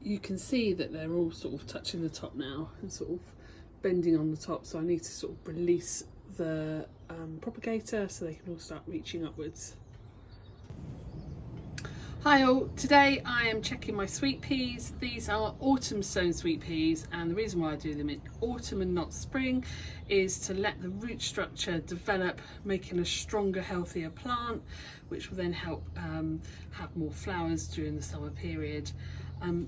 you can see that they're all sort of touching the top now and sort of bending on the top, so I need to sort of release the propagator so they can all start reaching upwards. Hi all, today I am checking my sweet peas. These are autumn sown sweet peas, and the reason why I do them in autumn and not spring is to let the root structure develop, making a stronger, healthier plant, which will then help have more flowers during the summer period.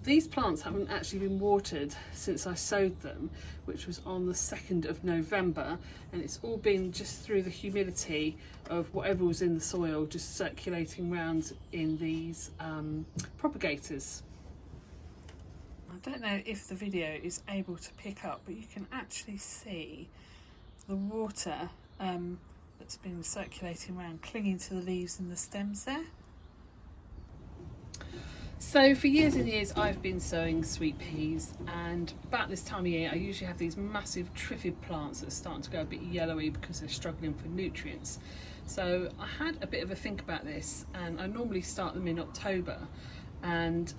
These plants haven't actually been watered since I sowed them, which was on the 2nd of November, and it's all been just through the humidity of whatever was in the soil just circulating around in these propagators. I don't know if the video is able to pick up, but you can actually see the water that's been circulating around, clinging to the leaves and the stems there. So for years and years I've been sowing sweet peas, and about this time of year I usually have these massive triffid plants that are starting to go a bit yellowy because they're struggling for nutrients. So I had a bit of a think about this, and I normally start them in October, and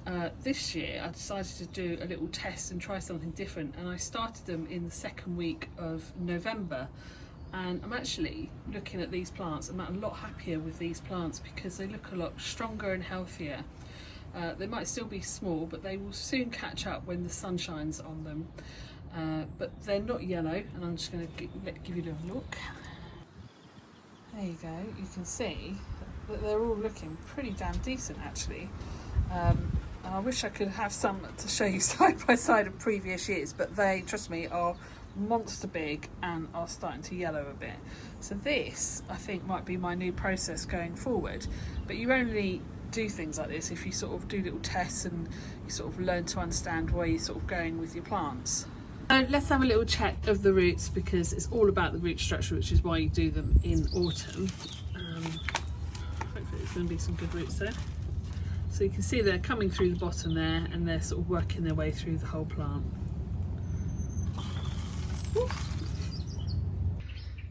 this year I decided to do a little test and try something different, and I started them in the 2nd week of November. And I'm actually looking at these plants, I'm a lot happier with these plants because they look a lot stronger and healthier. They might still be small, but they will soon catch up when the sun shines on them. But they're not yellow, and I'm just going to give you a little look. There you go, you can see that they're all looking pretty damn decent actually. And I wish I could have some to show you side by side of previous years, but they, trust me, are monster big and are starting to yellow a bit. So this, I think, might be my new process going forward. But you only do things like this if you sort of do little tests and you sort of learn to understand where you're sort of going with your plants. So let's have a little check of the roots, because it's all about the root structure, which is why you do them in autumn. Hopefully there's going to be some good roots there. So you can see they're coming through the bottom there, and they're sort of working their way through the whole plant.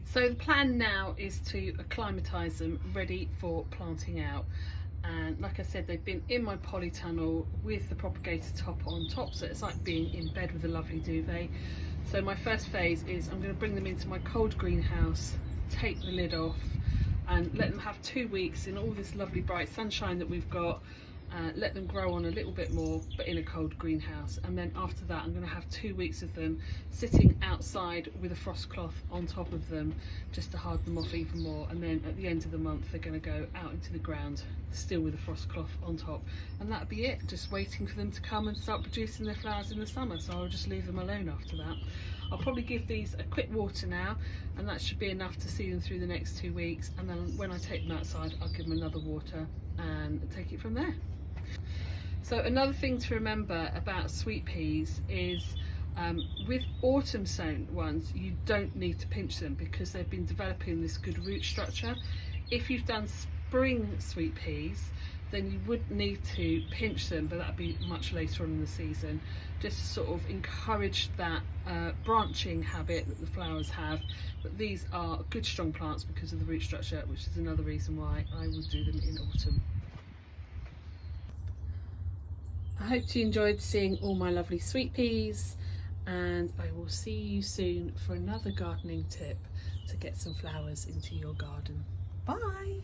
So the plan now is to acclimatise them, ready for planting out. And like I said, they've been in my polytunnel with the propagator top on top, so it's like being in bed with a lovely duvet. So my first phase is I'm going to bring them into my cold greenhouse, take the lid off, and let them have 2 weeks in all this lovely bright sunshine that we've got. Let them grow on a little bit more, but in a cold greenhouse. And then after that, I'm going to have 2 weeks of them sitting outside with a frost cloth on top of them, just to hard them off even more. And then at the end of the month, they're going to go out into the ground, still with a frost cloth on top. And that'll be it, just waiting for them to come and start producing their flowers in the summer. So I'll just leave them alone after that. I'll probably give these a quick water now, and that should be enough to see them through the next 2 weeks. And then when I take them outside, I'll give them another water and take it from there. So another thing to remember about sweet peas is with autumn sown ones, you don't need to pinch them because they've been developing this good root structure. If you've done spring sweet peas, then you would need to pinch them, but that'd be much later on in the season, just to sort of encourage that branching habit that the flowers have. But these are good strong plants because of the root structure, which is another reason why I would do them in autumn. I hope you enjoyed seeing all my lovely sweet peas, and I will see you soon for another gardening tip to get some flowers into your garden. Bye!